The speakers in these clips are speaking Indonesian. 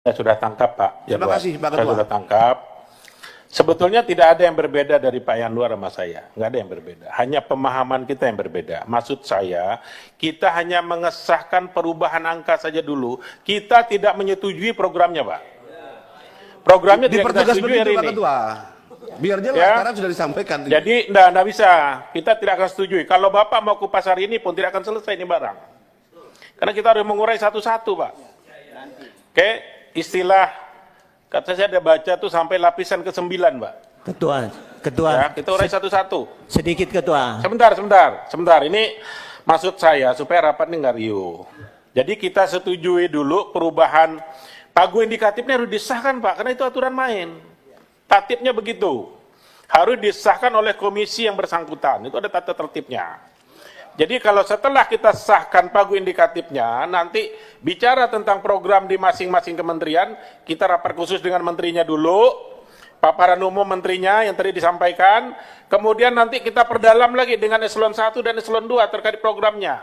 Saya sudah tangkap, Pak. Terima kasih, Pak Ketua. Saya sudah tangkap. Sebetulnya tidak ada yang berbeda dari Pak Yanuar sama saya. Nggak ada yang berbeda. Hanya pemahaman kita yang berbeda. Maksud saya, kita hanya mengesahkan perubahan angka saja dulu. Kita tidak menyetujui programnya, Pak. Programnya tidak kita setujui hari Pak ini. Ketua. Biar jelas, Ya. sekarang sudah disampaikan. Jadi, enggak bisa. Kita tidak akan setujui. Kalau Bapak mau ke pasar ini pun tidak akan selesai ini barang. Karena kita harus mengurai satu-satu, Pak. Oke, istilah, kata saya ada baca tuh sampai lapisan ke-9, Pak. Ketua, Ya, kita urai satu-satu. sedikit Ketua. Sebentar. Ini maksud saya supaya rapat ini nggak riuh. Jadi kita setujui dulu perubahan pagu indikatifnya harus disahkan, Pak, karena itu aturan main. Tatipnya begitu. Harus disahkan oleh komisi yang bersangkutan. Itu ada tata tertibnya. Jadi kalau setelah kita sahkan pagu indikatifnya, nanti bicara tentang program di masing-masing kementerian, kita rapat khusus dengan menterinya dulu, paparan umum menterinya yang tadi disampaikan, kemudian nanti kita perdalam lagi dengan eselon 1 dan eselon 2 terkait programnya.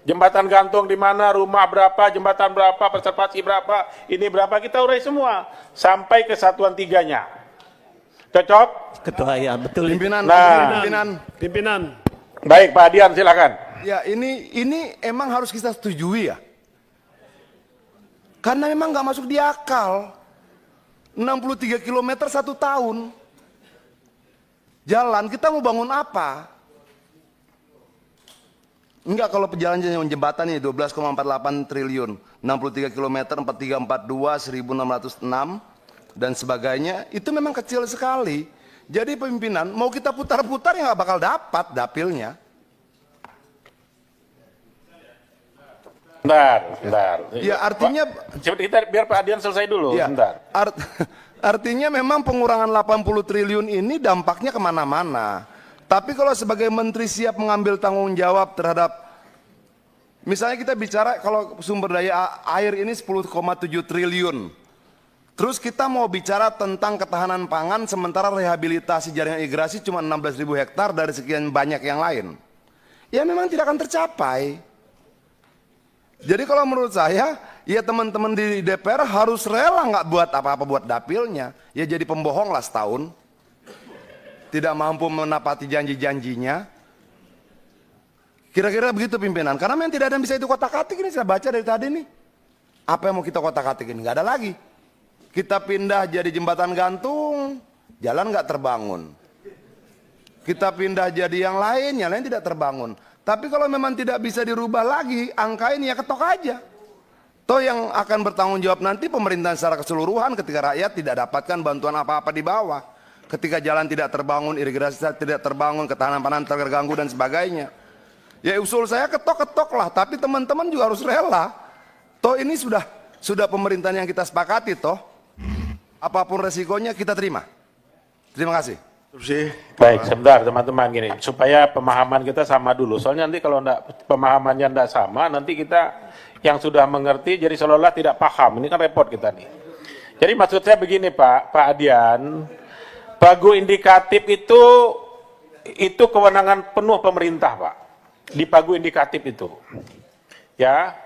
Jembatan gantung di mana, rumah berapa, jembatan berapa, preservasi berapa, ini berapa, kita urai semua. Sampai kesatuan tiganya. Cocok? Ketua, ya betul. Pimpinan, Nah. pimpinan. Baik, Pak Adian silakan. Ya, ini emang harus kita setujui ya. Karena memang nggak masuk di akal. 63 km 1 tahun. Jalan, kita mau bangun apa? Enggak, kalau jalan-jalan jembatan ini 12,48 triliun, 63 km, 4342, 1606 dan sebagainya, itu memang kecil sekali. Jadi pimpinan, mau kita putar-putar ya nggak bakal dapat dapilnya. Bentar. Ya artinya, Kita biar Pak Adian selesai dulu, ya, bentar. artinya memang pengurangan 80 triliun ini dampaknya kemana-mana. Tapi kalau sebagai menteri siap mengambil tanggung jawab terhadap, misalnya kita bicara kalau sumber daya air ini 10,7 triliun. Terus kita mau bicara tentang ketahanan pangan sementara rehabilitasi jaringan irigasi cuma 16.000 hektar dari sekian banyak yang lain. Ya memang tidak akan tercapai. Jadi kalau menurut saya, ya teman-teman di DPR harus rela nggak buat apa-apa buat dapilnya. Ya jadi pembohong lah setahun. Tidak mampu menepati janji-janjinya. Kira-kira begitu pimpinan. Karena memang tidak ada yang bisa itu kotak-katik ini, saya baca dari tadi nih. Apa yang mau kita kotak-katikin? Nggak ada lagi. Kita pindah jadi jembatan gantung, jalan nggak terbangun. Kita pindah jadi yang lain tidak terbangun. Tapi kalau memang tidak bisa dirubah lagi, angka ini ya ketok aja. Toh yang akan bertanggung jawab nanti pemerintahan secara keseluruhan ketika rakyat tidak dapatkan bantuan apa-apa di bawah. Ketika jalan tidak terbangun, irigasi tidak terbangun, ketahanan pangan terganggu dan sebagainya. Ya usul saya ketok-ketok lah, tapi teman-teman juga harus rela. Toh ini sudah pemerintahan yang kita sepakati toh. Apapun resikonya kita terima. Terima kasih. Baik, sebentar teman-teman gini, supaya pemahaman kita sama dulu. Soalnya nanti kalau pemahamannya tidak sama, nanti kita yang sudah mengerti jadi seolah-olah tidak paham. Ini kan repot kita nih. Jadi maksud saya begini Pak Adian, pagu indikatif itu kewenangan penuh pemerintah Pak. Di pagu indikatif itu. Ya,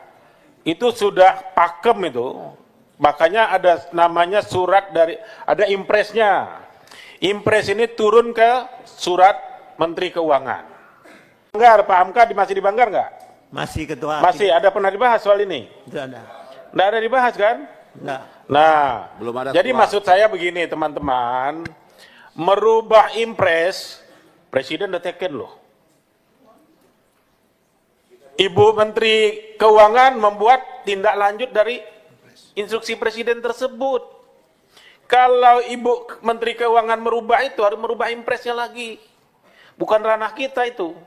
itu sudah pakem itu. Makanya ada namanya surat ada impresnya. Impres ini turun ke surat Menteri Keuangan. Banggar, Pak Hamka masih dibanggar nggak? Masih Ketua. Masih, ada pernah dibahas soal ini? Tidak ada. Nggak ada dibahas kan? Enggak. Nah, Belum ada jadi maksud saya begini teman-teman, merubah impres, Presiden udah teken loh. Ibu Menteri Keuangan membuat tindak lanjut dari instruksi Presiden tersebut. Kalau Ibu Menteri Keuangan merubah itu, harus merubah impresnya lagi. Bukan ranah kita itu.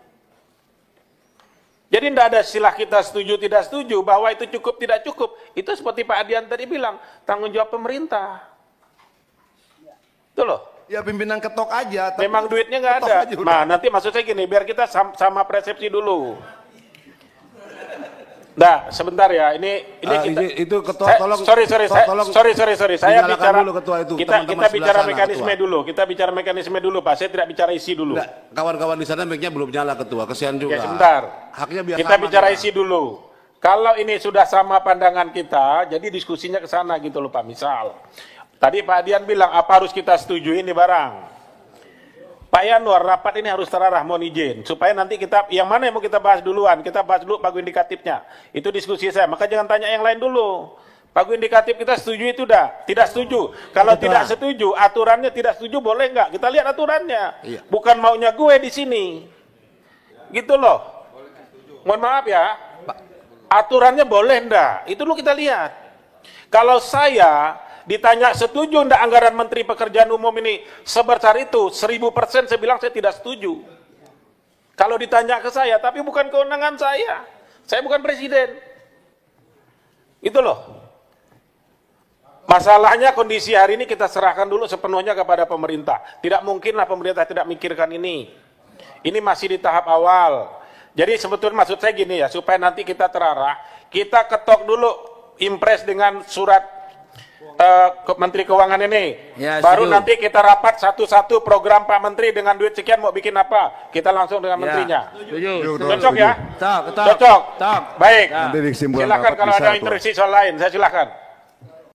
Jadi tidak ada istilah kita setuju tidak setuju, bahwa itu cukup tidak cukup. Itu seperti Pak Adian tadi bilang, tanggung jawab pemerintah. Itu loh. Ya pimpinan ketok aja. Memang duitnya nggak ada. Nah nanti maksud saya gini, biar kita sama persepsi dulu. Nah, sebentar ya. Ini kita itu ketua tolong. Sorry. Saya Dinyalakan bicara dulu ketua itu, kita teman-teman bicara sebelah sana, mekanisme ketua. dulu. Kita bicara mekanisme dulu, Pak. Saya tidak bicara isi dulu. Enggak, kawan-kawan di sana mic-nya belum nyala ketua, kesian juga. Ya sebentar. Haknya biar Kita sama, bicara kita. isi dulu. Kalau ini sudah sama pandangan kita, jadi diskusinya ke sana gitu loh Pak. Misal, tadi Pak Adian bilang apa harus kita setujui ini barang. Pak Yanwar, rapat ini harus terarah, mohon izin. Supaya nanti kita, yang mana yang mau kita bahas duluan? Kita bahas dulu pagu indikatifnya. Itu diskusi saya, maka jangan tanya yang lain dulu. Pagu indikatif kita setuju itu dah? Tidak setuju. Kalau Betul. tidak setuju, aturannya tidak setuju, boleh nggak? Kita lihat aturannya. Iya. Bukan maunya gue di sini. Gitu loh. Mohon maaf ya. Aturannya boleh ndak? Itu dulu kita lihat. Kalau saya ditanya setuju ndak anggaran Menteri Pekerjaan Umum ini sebesar itu, 1000% saya bilang saya tidak setuju. Kalau ditanya ke saya, tapi bukan kewenangan saya. Saya bukan presiden. Itu loh. Masalahnya kondisi hari ini kita serahkan dulu sepenuhnya kepada pemerintah. Tidak mungkinlah pemerintah tidak mikirkan ini. Ini masih di tahap awal. Jadi sebetulnya maksud saya gini ya, supaya nanti kita terarah, kita ketok dulu impres dengan surat Menteri Keuangan ini. Ya, Baru setuju. nanti kita rapat satu-satu program Pak Menteri dengan duit sekian mau bikin apa. Kita langsung dengan Ya. menterinya. Setuju. Cocok ya? Cocok. Baik. Cocok. Baik. Ya. Nanti di kesimpulan Silakan rapat kalau bisa, ada Ketua. intervensi soal lain, saya silakan.